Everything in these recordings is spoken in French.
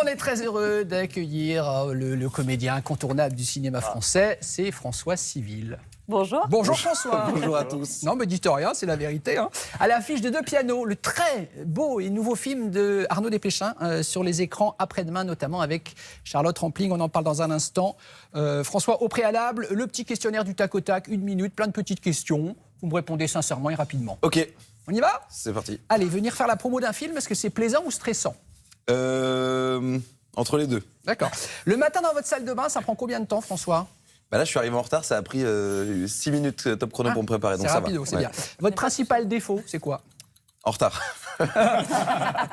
On est très heureux d'accueillir le comédien incontournable du cinéma français, c'est François Civil. Bonjour. Bonjour François. Bonjour à tous. Non, mais dites rien, c'est la vérité. Hein. À l'affiche de Deux pianos, le très beau et nouveau film de Arnaud Desplechin sur les écrans après-demain, notamment avec Charlotte Rampling. On en parle dans un instant. François, au préalable, le petit questionnaire du tac au tac, 1 minute, plein de petites questions. Vous me répondez sincèrement et rapidement. Ok, On y va? c'est parti. Allez, venir faire la promo d'un film, est-ce que c'est plaisant ou stressant? Entre les deux. D'accord. Le matin dans votre salle de bain, ça prend combien de temps, François? Bah là, je suis arrivé en retard, ça a pris 6 minutes top chrono pour me préparer, donc c'est ça rapido, va. c'est bien. Votre principal défaut, c'est quoi? En retard.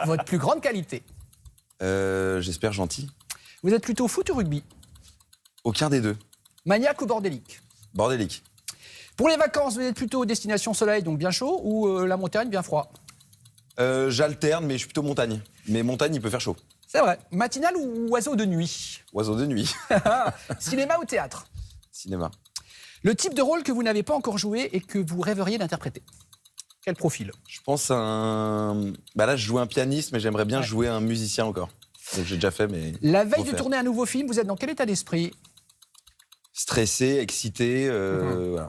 Votre plus grande qualité? J'espère gentil. Vous êtes plutôt foot ou rugby? Aucun des deux. Maniaque ou bordélique? Bordélique. Pour les vacances, vous êtes plutôt destination soleil, donc bien chaud, ou la montagne, bien froid? J'alterne, mais je suis plutôt montagne. Mais montagne, il peut faire chaud. C'est vrai. Matinal ou oiseau de nuit? Oiseau de nuit. Cinéma ou théâtre? Cinéma. Le type de rôle que vous n'avez pas encore joué et que vous rêveriez d'interpréter? Quel profil? Je pense à un... Bah là, je joue un pianiste, mais j'aimerais bien jouer un musicien encore. Donc j'ai déjà fait, mais... La veille de refaire. tourner un nouveau film, vous êtes dans quel état d'esprit? Stressé, excité, voilà.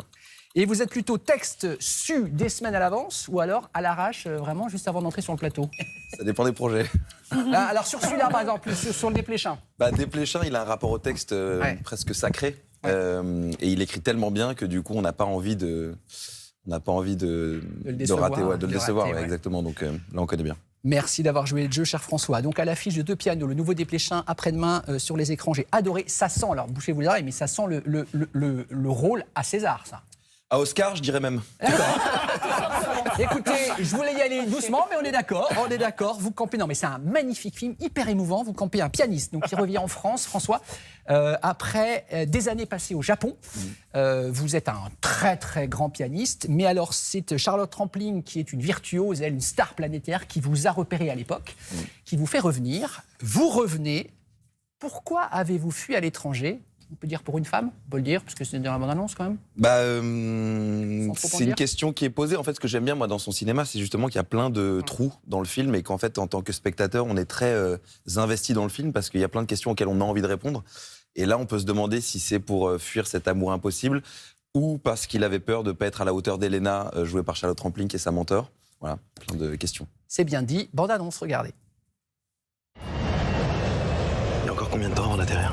Et vous êtes plutôt texte su des semaines à l'avance ou alors à l'arrache, vraiment juste avant d'entrer sur le plateau? Ça dépend des projets. Alors sur celui-là, par exemple, sur le Desplechin. Bah, Desplechin, il a un rapport au texte presque sacré. Et il écrit tellement bien que du coup, on n'a pas envie de décevoir, rater, de le décevoir, rater, exactement. Donc là, on connaît bien. Merci d'avoir joué le jeu, cher François. Donc à l'affiche de Deux pianos, le nouveau Desplechin après-demain sur les écrans. J'ai adoré. Ça sent, alors bouchez-vous les oreilles, mais ça sent le rôle à César, ça. À Oscar, je dirais même. Écoutez, je voulais y aller doucement, mais on est d'accord, vous campez, non mais c'est un magnifique film, hyper émouvant, vous campez un pianiste, donc qui revient en France, François, après des années passées au Japon. Vous êtes un très très grand pianiste, mais alors c'est Charlotte Rampling qui est une virtuose, elle, une star planétaire, qui vous a repéré à l'époque, qui vous fait revenir, vous revenez. Pourquoi avez-vous fui à l'étranger? On peut dire pour une femme, on peut le dire, parce que c'est dans la bande-annonce quand même. Bah, trop en c'est une dire. question qui est posée. En fait, ce que j'aime bien, moi, dans son cinéma, c'est justement qu'il y a plein de trous dans le film et qu'en fait, en tant que spectateur, on est très investi dans le film parce qu'il y a plein de questions auxquelles on a envie de répondre. Et là, on peut se demander si c'est pour fuir cet amour impossible ou parce qu'il avait peur de ne pas être à la hauteur d'Elena, jouée par Charlotte Rampling, qui est sa mentor. Voilà, plein de questions. C'est bien dit, bande-annonce, regardez. Il y a encore combien de temps avant d'atterrir?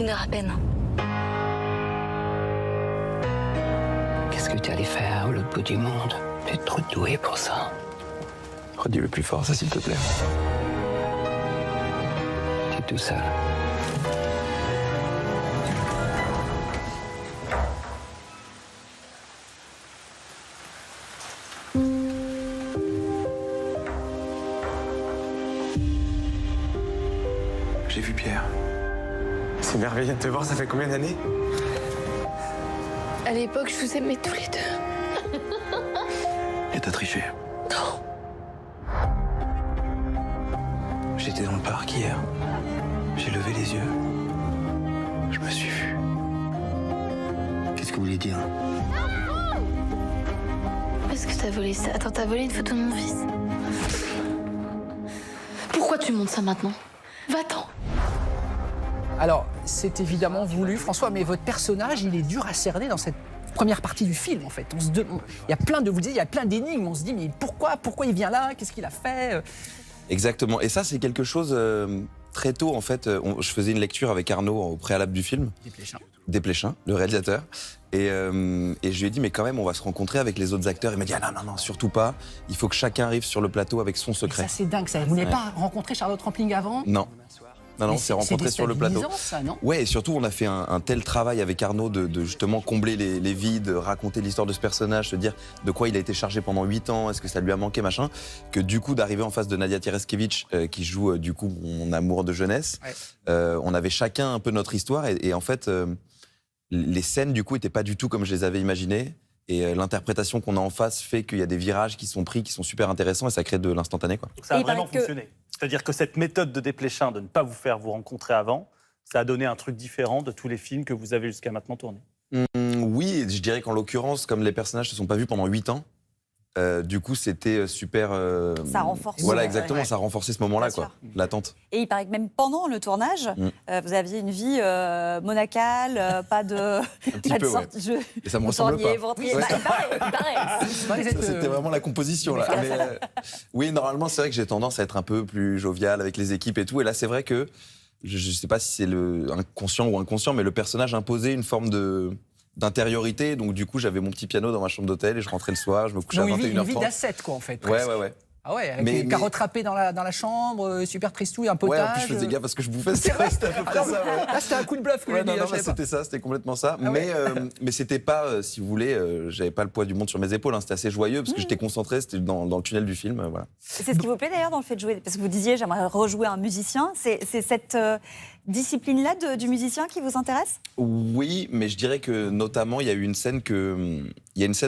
1 heure à peine. Qu'est-ce que tu allais faire à l'autre bout du monde? Tu es trop doué pour ça. Redis-le plus fort, ça, s'il te plaît. Tu es tout seul. J'ai vu Pierre. C'est merveilleux de te voir, ça fait combien d'années? À l'époque, je vous aimais tous les deux. Et t'as triché. Non. J'étais dans le parc hier. J'ai levé les yeux. Je me suis vu. Qu'est-ce que vous voulez dire? Est-ce que t'as volé ça? Attends, t'as volé une photo de mon fils? Pourquoi tu montes ça maintenant? Va-t'en. Alors, c'est évidemment voulu, François, mais votre personnage, il est dur à cerner dans cette première partie du film, en fait. Il y a plein de, vous disiez, il y a plein d'énigmes. On se dit, mais pourquoi il vient là? Qu'est-ce qu'il a fait? Exactement. Et ça, c'est quelque chose très tôt, en fait. Je faisais une lecture avec Arnaud au préalable du film. Desplechin, le réalisateur. Et je lui ai dit, mais quand même, on va se rencontrer avec les autres acteurs. Il m'a dit, ah non, surtout pas. Il faut que chacun arrive sur le plateau avec son secret. Mais ça, c'est dingue, ça. Vous n'avez pas rencontré Charlotte Rampling avant? Non, on s'est rencontrés sur le plateau. Ça, non? Ouais, et surtout, on a fait un tel travail avec Arnaud de justement combler les vides, raconter l'histoire de ce personnage, se dire de quoi il a été chargé pendant 8 ans, est-ce que ça lui a manqué, machin, que du coup, d'arriver en face de Nadia Tereskevich, qui joue du coup mon amour de jeunesse, on avait chacun un peu notre histoire, et en fait, les scènes, du coup, n'étaient pas du tout comme je les avais imaginées. Et l'interprétation qu'on a en face fait qu'il y a des virages qui sont pris, qui sont super intéressants, et ça crée de l'instantané, quoi. Donc ça a Et vraiment parce que- fonctionné. C'est-à-dire que cette méthode de Desplechin de ne pas vous faire vous rencontrer avant, ça a donné un truc différent de tous les films que vous avez jusqu'à maintenant tournés. Oui, et je dirais qu'en l'occurrence, comme les personnages ne se sont pas vus pendant 8 ans, Du coup, c'était super. Ça renforce. Voilà, Ouais, exactement, ouais. ça renforçait ce moment-là, Bien quoi, l'attente. Et il paraît que même pendant le tournage, vous aviez une vie monacale, pas de. petit pas de peu, ouais. Et ça me ressemble pas. Vous rentriez. Ouais. Bah, il paraît. Ça, c'était vraiment la composition, là. Mais, oui, normalement, c'est vrai que j'ai tendance à être un peu plus jovial avec les équipes et tout. Et là, c'est vrai que, je ne sais pas si c'est inconscient ou inconscient, mais le personnage imposait une forme d'intériorité. Donc, du coup, j'avais mon petit piano dans ma chambre d'hôtel et je rentrais le soir, je me couchais à Donc, 21h30. une vie d'asset, quoi, en fait. Ouais, presque. ouais. Ah ouais, avec les carottes râpées dans la chambre, super tristouille, un potage. Ouais, en plus, je faisais gaffe parce que je bouffais, c'était à peu près ça. Ouais. Là, c'était un coup de bluff que Ouais, j'ai dit. non, je savais pas. c'était ça, c'était complètement ça. Ah ouais. Mais c'était pas, si vous voulez, j'avais pas le poids du monde sur mes épaules. Hein, c'était assez joyeux parce que j'étais concentré, c'était dans le tunnel du film. Voilà. C'est ce qui vous plaît d'ailleurs dans le fait de jouer. Parce que vous disiez, j'aimerais rejouer un musicien. C'est cette discipline-là du musicien qui vous intéresse? Oui, mais je dirais que notamment, il y a une scène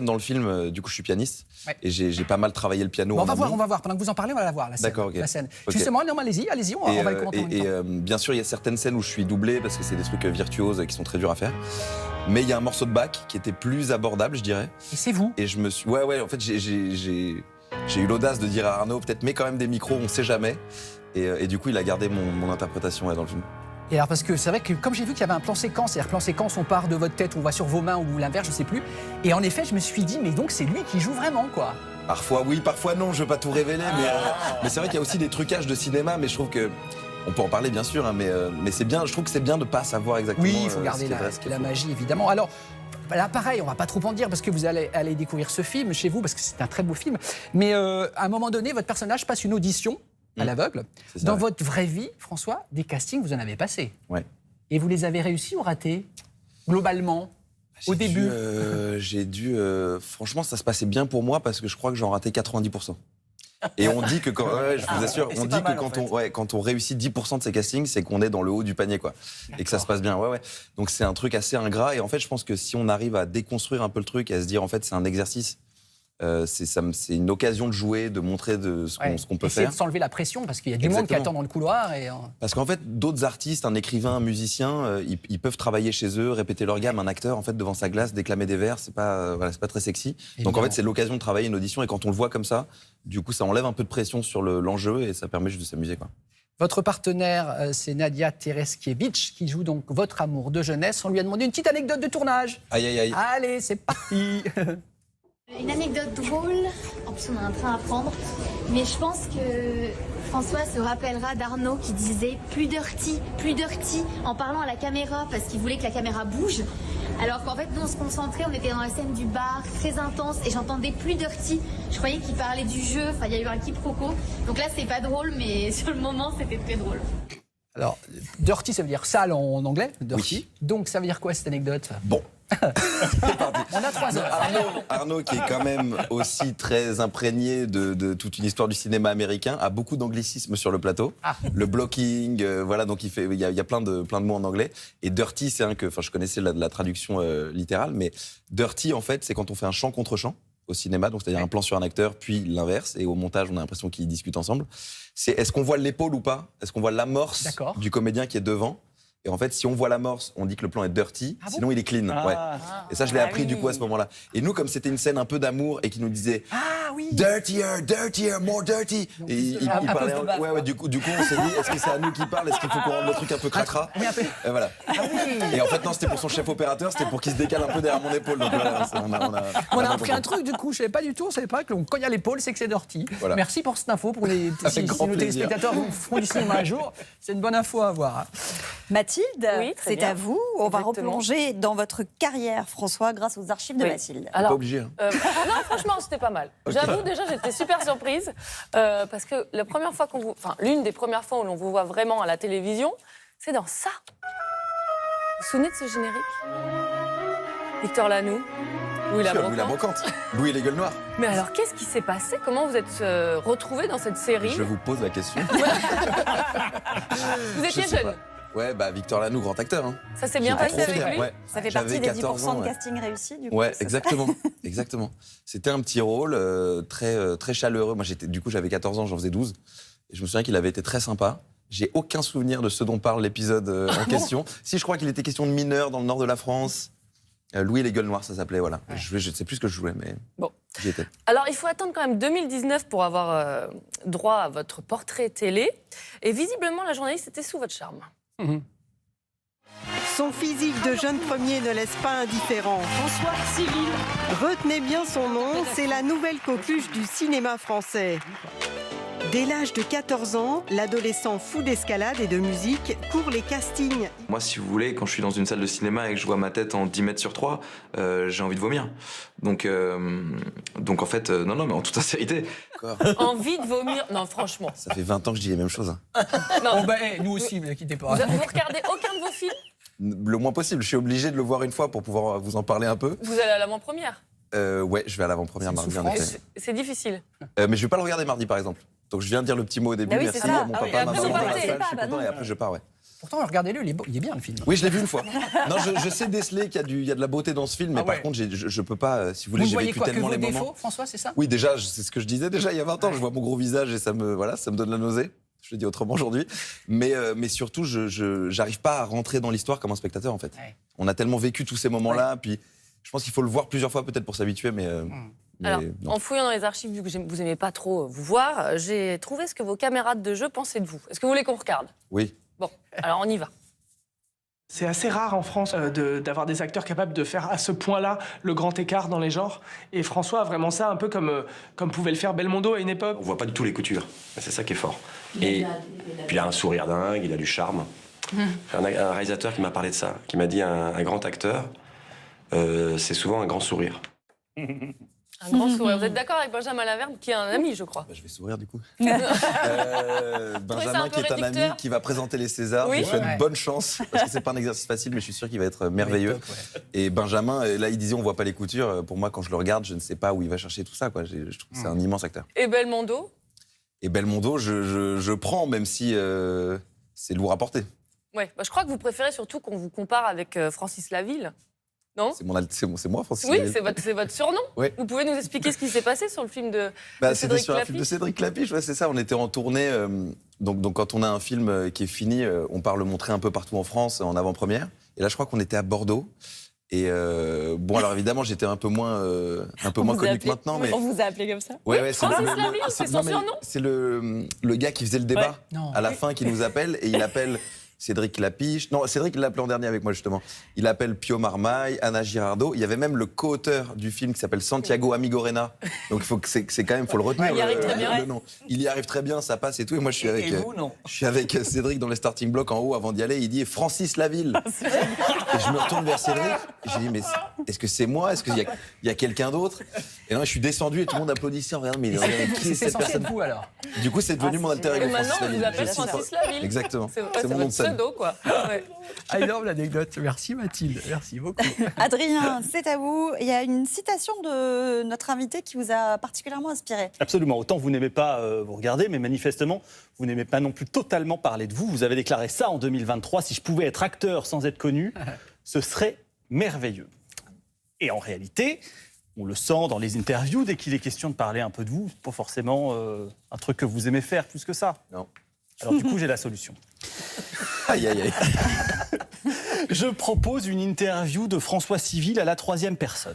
dans le film, du coup, je suis pianiste. Ouais. Et j'ai pas mal travaillé le piano. Bon, on en va voir, amont. on va voir. Pendant que vous en parlez, on va la voir, la scène. D'accord, ok. La scène. Ok. Justement, non, allez-y, on va le commenter en même temps. Bien sûr, il y a certaines scènes où je suis doublé parce que c'est des trucs virtuoses qui sont très durs à faire. Mais il y a un morceau de Bach qui était plus abordable, je dirais. Et c'est vous. Et je me suis. Ouais, en fait, j'ai eu l'audace de dire à Arnaud, peut-être, mets quand même des micros, on sait jamais. Et du coup, il a gardé mon interprétation dans le film. Et alors, parce que c'est vrai que comme j'ai vu qu'il y avait un plan séquence, c'est-à-dire plan séquence, on part de votre tête, on va sur vos mains ou l'inverse, je sais plus. Et en effet, je me suis dit, mais donc c'est lui qui joue vraiment, quoi. Parfois oui, parfois non, je veux pas tout révéler, mais c'est vrai qu'il y a aussi des trucages de cinéma, mais je trouve que. On peut en parler bien sûr, hein, mais c'est bien, je trouve que c'est bien de pas savoir exactement. Oui, il faut ce garder qui est vrai, ce qui est la faux. magie, évidemment. Alors, là, pareil, on va pas trop en dire parce que vous allez découvrir ce film chez vous, parce que c'est un très beau film. Mais à un moment donné, votre personnage passe une audition à l'aveugle. C'est ça, Dans ouais. votre vraie vie, François, des castings, vous en avez passé. Ouais. Et vous les avez réussis ou ratés, globalement, au début? Franchement, ça se passait bien pour moi parce que je crois que j'en ratais 90%. Et on dit que quand, ouais, je vous assure, et on c'est dit pas que mal, quand on réussit 10% de ses castings, c'est qu'on est dans le haut du panier, quoi. Et que ça se passe bien. Ouais. Donc c'est un truc assez ingrat. Et en fait, je pense que si on arrive à déconstruire un peu le truc et à se dire, en fait, c'est un exercice, c'est une occasion de jouer, de montrer ce qu'on peut Essayer faire. de s'enlever la pression parce qu'il y a du monde qui Exactement. attend dans le couloir. Parce qu'en fait, d'autres artistes, un écrivain, un musicien, ils peuvent travailler chez eux, répéter leur gamme. Un acteur, en fait, devant sa glace, déclamer des vers, c'est pas très sexy. Donc en Évidemment. fait, c'est l'occasion de travailler une audition. Et quand on le voit comme ça, du coup, ça enlève un peu de pression sur l'enjeu et ça permet juste de s'amuser, quoi. Votre partenaire, c'est Nadia Tereskiewicz, qui joue donc votre amour de jeunesse. On lui a demandé une petite anecdote de tournage. Aïe, aïe, aïe. Allez, c'est parti. Une anecdote drôle, en plus on a un train à prendre, mais je pense que François se rappellera d'Arnaud qui disait plus dirty, en parlant à la caméra parce qu'il voulait que la caméra bouge. Alors qu'en fait nous on se concentrait, on était dans la scène du bar, très intense, et j'entendais plus dirty. Je croyais qu'il parlait du jeu, enfin il y a eu un quiproquo. Donc là c'est pas drôle, mais sur le moment c'était très drôle. Alors, dirty, ça veut dire sale en anglais, dirty. Donc, ça veut dire quoi cette anecdote? Bon. On a 3 heures. Arnaud, qui est quand même aussi très imprégné de toute une histoire du cinéma américain, a beaucoup d'anglicismes sur le plateau. Ah. Le blocking, voilà, donc il y a plein de mots en anglais. Et dirty, c'est un que, je connaissais la traduction littérale, mais dirty, en fait, c'est quand on fait un chant contre chant au cinéma, donc c'est-à-dire un plan sur un acteur, puis l'inverse, et au montage, on a l'impression qu'ils discutent ensemble. C'est est-ce qu'on voit l'épaule ou pas? Est-ce qu'on voit l'amorce D'accord. du comédien qui est devant? Et en fait, si on voit l'amorce, on dit que le plan est dirty, Ah bon? sinon il est clean. Ouais. Et ça, je l'ai Ah appris oui. du coup à ce moment-là. Et nous, comme c'était une scène un peu d'amour et qui nous disait Ah oui. dirtier, more dirty. Et il à parlait. cause de baffe, Ouais, du coup, on s'est dit, est-ce que c'est à nous qui parle? Est-ce qu'il faut qu'on rende le truc un peu cracra? Oui, un peu. Et voilà. Ah oui. Et en fait, non, c'était pour son chef opérateur, c'était pour qu'il se décale un peu derrière mon épaule. Donc voilà, On a appris un truc, du coup, je savais pas du tout. On savait pas que quand il y a l'épaule, c'est que c'est dirty. Voilà. Merci pour cette info. Pour les, Avec si grand nos plaisir. téléspectateurs font du cinéma un jour, c'est une bonne info à avoir. Mathilde, Oui, très c'est bien. à vous. On va Exactement. replonger dans votre carrière, François, grâce aux archives de Oui. Mathilde. Pas Alors, obligé. Hein. non, franchement, c'était pas mal. J'avoue, déjà, j'étais super surprise parce que la première fois l'une des premières fois où l'on vous voit vraiment à la télévision, c'est dans ça. Vous vous souvenez de ce générique? Victor Lanoux, Louis Louis la Labrocante. brocante. Louis et les gueules noires. Mais alors, qu'est-ce qui s'est passé? Comment vous êtes retrouvés dans cette série? Je vous pose la question. Vous étiez Je sais jeune. pas. Ouais, Victor Lanoux, grand acteur. Hein. Ça s'est bien J'étais passé trop avec fier, lui? ouais. Ça fait J'avais partie des 14 10% ans, de ouais. casting réussi, du coup. Ouais, c'est ça exactement. Exactement. C'était un petit rôle très chaleureux. Moi, j'avais 14 ans, j'en faisais 12. Et je me souviens qu'il avait été très sympa. J'ai aucun souvenir de ce dont parle l'épisode en question. Si, je crois qu'il était question de mineurs dans le nord de la France. Louis et les gueules noires, ça s'appelait, voilà. Je sais plus ce que je jouais, mais... Bon. J'y étais. Alors, il faut attendre quand même 2019 pour avoir droit à votre portrait télé. Et visiblement, la journaliste était sous votre charme. Son physique de jeune premier ne laisse pas indifférent. François Civil. Retenez bien son nom, c'est la nouvelle coqueluche du cinéma français. Dès l'âge de 14 ans, l'adolescent fou d'escalade et de musique court les castings. Moi, si vous voulez, quand je suis dans une salle de cinéma et que je vois ma tête en 10 mètres sur 3, j'ai envie de vomir. Donc en fait, non, mais en toute sincérité. Envie de vomir. Non, franchement. Ça fait 20 ans que je dis les mêmes choses. Hein. Non. Nous aussi, ne quittez pas. Vous regardez aucun de vos films? Le moins possible. Je suis obligé de le voir une fois pour pouvoir vous en parler un peu. Vous allez à l'avant-première? Ouais, je vais à l'avant-première mardi. En effet. C'est difficile. Mais je vais pas le regarder mardi, par exemple. Donc je viens de dire le petit mot au début. Ah oui, merci c'est ça. à mon Ah oui, papa, après, maman, vous dans la partez. salle, je suis Bah content, non. et après je pars, ouais. Pourtant, regardez-le, il est bien le film. Oui, je l'ai vu une fois. Non, je sais déceler qu'il y a de la beauté dans ce film, mais Ah par ouais. contre, je peux pas, si vous Vous voulez, ne j'ai voyez vécu quoi que tellement vos les moments. défauts, François, c'est ça? Oui, déjà, c'est ce que je disais déjà il y a 20 ans, je vois mon gros visage et ça me donne la nausée. Je le dis autrement aujourd'hui. Mais surtout, je j'arrive pas à rentrer dans l'histoire comme un spectateur, en fait. Ouais. On a tellement vécu tous ces moments-là, puis je pense qu'il faut le voir plusieurs fois peut-être pour s'habituer, mais Alors, non. en fouillant dans les archives, vu que vous aimez pas trop vous voir, j'ai trouvé ce que vos camarades de jeu pensaient de vous. Est-ce que vous voulez qu'on regarde? Oui. Bon, alors on y va. C'est assez rare en France d'avoir des acteurs capables de faire à ce point-là le grand écart dans les genres. Et François a vraiment ça, un peu comme pouvait le faire Belmondo à une époque. On voit pas du tout les coutures. C'est ça qui est fort. Et puis il a un sourire dingue, il a du charme. Un réalisateur qui m'a parlé de ça, qui m'a dit un grand acteur, c'est souvent un grand sourire. Un grand sourire. Vous êtes d'accord avec Benjamin Laverne, qui est un ami, je crois? Bah, je vais sourire du coup. ça Benjamin, un qui peu est un ami, réducteur qui va présenter les Césars. Oui. Je lui souhaite Ouais. bonne chance, parce que c'est pas un exercice facile, mais je suis sûr qu'il va être merveilleux. Top, ouais. Et Benjamin, là, il disait on voit pas les coutures. Pour moi, quand je le regarde, je ne sais pas où il va chercher tout ça. Quoi. Je trouve que c'est un immense acteur. Et Belmondo? Et Belmondo, je prends, même si c'est lourd à porter. Ouais, bah, je crois que vous préférez surtout qu'on vous compare avec Francis Laville. Non? C'est moi, Francis. Oui, Laville. c'est votre surnom. Oui. Vous pouvez nous expliquer ce qui s'est passé sur le film de C'était Cédric sur un film de Clapiche? Cédric Clapiche, ouais, c'est ça. On était en tournée. Donc quand on a un film qui est fini, on part le montrer un peu partout en France en avant-première. Et là, je crois qu'on était à Bordeaux. Et bon, alors évidemment, j'étais un peu moins connu que maintenant. Mais... On vous a appelé comme ça? Ouais, c'est Francis Laville, c'est son non, mais surnom? c'est le gars qui faisait le débat Ouais. Non. à la fin qui nous appelle et il appelle Cédric Clapiche. Non, Cédric, il l'a appelé en dernier avec moi, justement. Il appelle Pio Marmaille, Anna Girardot. Il y avait même le co-auteur du film qui s'appelle Santiago Amigorena. Donc, il faut que c'est quand même, faut le retenir. Il y arrive très bien. le nom. Il y arrive très bien, ça passe et tout. Et moi, je suis avec, non? je suis avec Cédric dans les starting blocks en haut avant d'y aller. Il dit Francis Laville. Et je me retourne vers Cédric. Et je dis, mais est-ce que c'est moi? Est-ce qu'il y a quelqu'un d'autre? Et non, je suis descendu et tout le monde applaudissait en regardant. Mais qui est C'est cette censé personne? être vous, alors. Du coup, c'est devenu mon alter ego. Et maintenant, Francis on vous Laville. appelle Je cite- Francis Laville. Exactement. C'est C'est mon nom votre de scène. pseudo, quoi. Ouais. Ah, énorme l'anecdote. Merci Mathilde. Merci beaucoup. Adrien, c'est à vous. Il y a une citation de notre invité qui vous a particulièrement inspiré. Absolument. Autant vous n'aimez pas vous regarder, mais manifestement, vous n'aimez pas non plus totalement parler de vous. Vous avez déclaré ça en 2023. Si je pouvais être acteur sans être connu, ce serait merveilleux. Et en réalité, on le sent dans les interviews, dès qu'il est question de parler un peu de vous, c'est pas forcément un truc que vous aimez faire plus que ça. Non. Alors du coup, j'ai la solution. Aïe, aïe, aïe. Je propose une interview de François Civil à la troisième personne.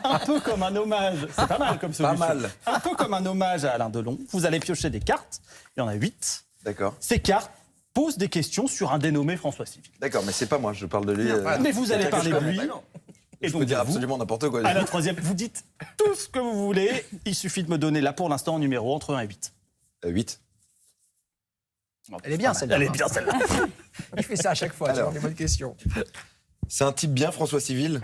Un peu comme un hommage. C'est pas mal comme solution. Pas mal. Un peu comme un hommage à Alain Delon. Vous allez piocher des cartes. Il y en a 8. D'accord. Ces cartes posent des questions sur un dénommé François Civil. D'accord, mais c'est pas moi, je parle de lui. Mais vous allez parler de lui. Et je peux dire absolument n'importe quoi. À la troisième, vous dites tout ce que vous voulez. Il suffit de me donner là pour l'instant un numéro entre 1 et 8. 8. Elle est bien, celle-là. Elle est bien celle-là. Il fait ça à chaque fois, Alors. toujours des bonnes questions. C'est un type bien, François Civil.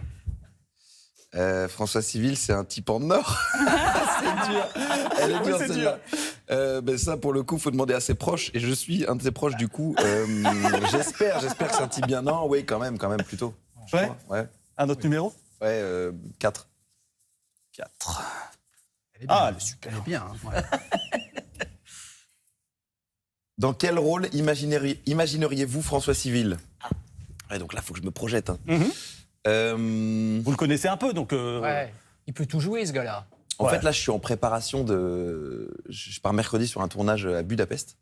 François Civil, c'est un type en or. C'est dur. Elle est dure, c'est celle-là. Ben ça, pour le coup, faut demander à ses proches. Et je suis un de ses proches, du coup. J'espère que c'est un type bien. Non, oui, quand même, plutôt. Ouais. Ouais. Un autre numéro? Ouais, 4. 4. Elle est bien. Ah, elle est super. Elle est bien. Hein, ouais. Dans quel rôle imagineriez-vous François Civil? Ouais, donc là, il faut que je me projette. Hein. Vous le connaissez un peu, donc... Ouais. Il peut tout jouer, ce gars-là. En Ouais. fait, là, je suis en préparation de... Je pars mercredi sur un tournage à Budapest.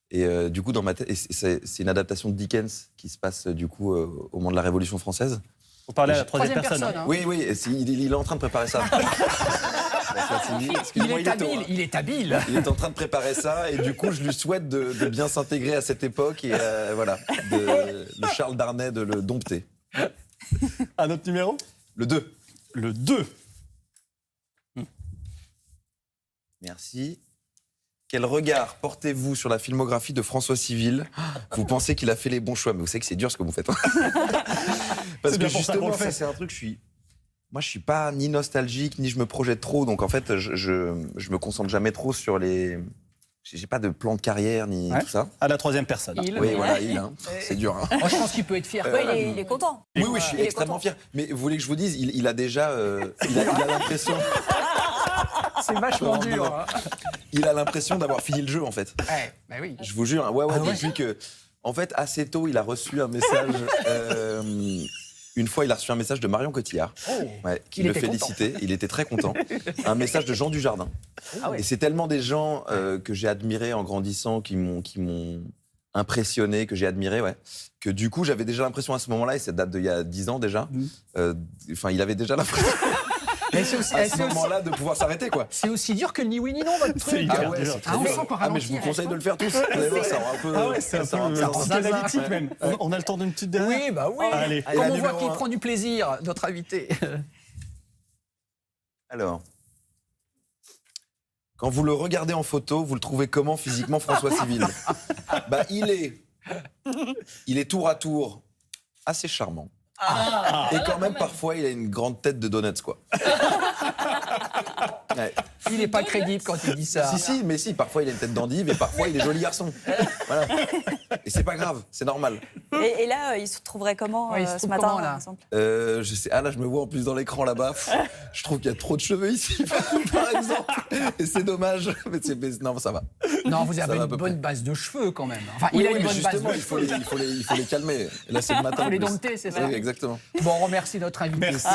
Et du coup, dans ma tête... C'est une adaptation de Dickens qui se passe, du coup, au moment de la Révolution française. Vous parlez à la troisième personne. hein. Oui, et il est en train de préparer ça. François Civil. Il Excusez-moi, est habile, il est habile. Il est en train de préparer ça et du coup, je lui souhaite de bien s'intégrer à cette époque et voilà, le Charles Darnay de le dompter. Un autre numéro? Le 2. Le 2. Merci. Quel regard portez-vous sur la filmographie de François Civil? Vous pensez qu'il a fait les bons choix, mais vous savez que c'est dur ce que vous faites. Parce que bien pour ça qu'on justement, le fait. ça c'est un truc, moi je suis pas ni nostalgique, ni je me projette trop, donc en fait je me concentre jamais trop sur les... J'ai pas de plan de carrière, ni tout ça. À la troisième personne. Oui, voilà, c'est dur. Hein. Moi, je pense qu'il peut être fier. Il est content. Oui, je suis extrêmement fier. Mais vous voulez que je vous dise, il a déjà... il a l'impression... C'est vachement dur. Hein. Il a l'impression d'avoir fini le jeu, en fait. Ouais, bah oui. Je vous jure. Depuis que... En fait, assez tôt, il a reçu un message... une fois, il a reçu un message de Marion Cotillard, qui le félicitait. Il était très content. Un message de Jean Dujardin. Et c'est tellement des gens que j'ai admirés en grandissant, qui m'ont impressionné, que j'ai admiré, que du coup, j'avais déjà l'impression à ce moment-là, et ça date d'il y a 10 ans déjà, il avait déjà l'impression... à ce moment-là, de pouvoir s'arrêter, quoi. C'est aussi dur que le ni oui ni non, votre truc. C'est hyper dur. On sent qu'on mais je vous conseille de le faire tous. Vous allez voir, ça aura un peu... c'est un peu psychanalytique même. On a le temps d'une petite dernière? Oui, bah oui. Allez. Comme on voit qu'il prend du plaisir, notre invité. Alors, quand vous le regardez en photo, vous le trouvez comment physiquement, François Civil? Il est tour à tour assez charmant. Et quand même, parfois, il a une grande tête de donuts, quoi. Il n'est pas crédible quand il dit ça. Si, parfois il a une tête d'endive et parfois il est joli garçon. Voilà. Et c'est pas grave, c'est normal. Et là, il se trouverait comment ce matin, par exemple? Je sais. Là, je me vois en plus dans l'écran là-bas. Je trouve qu'il y a trop de cheveux ici, par exemple. Et c'est dommage. Mais non, ça va. Non, vous avez une bonne base de cheveux quand même. Enfin, il il a une bonne base de il faut les calmer. Et là, c'est le matin. Il faut les dompter, c'est ça. Oui, exactement. Bon, on remercie notre invité. Merci.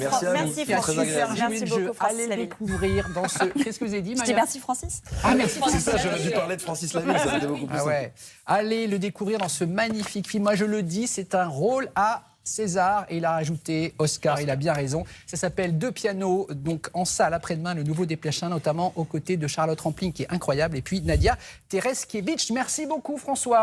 Merci à vous. Merci, Très Francis. agréable. Merci beaucoup, Francis Allez Laville. découvrir dans ce... Qu'est-ce que vous avez dit, Je Maya? dis merci, Francis. Ah, merci. C'est ça, j'aurais dû parler de Francis Laville, ça aurait été beaucoup plus simple. Allez le découvrir dans ce magnifique film. Moi, je le dis, c'est un rôle à César, et il a ajouté Oscar, il a bien raison. Ça s'appelle Deux pianos, donc en salle après-demain, le nouveau Desplechin, notamment aux côtés de Charlotte Rampling, qui est incroyable, et puis Nadia Tereskevich. Merci beaucoup, François.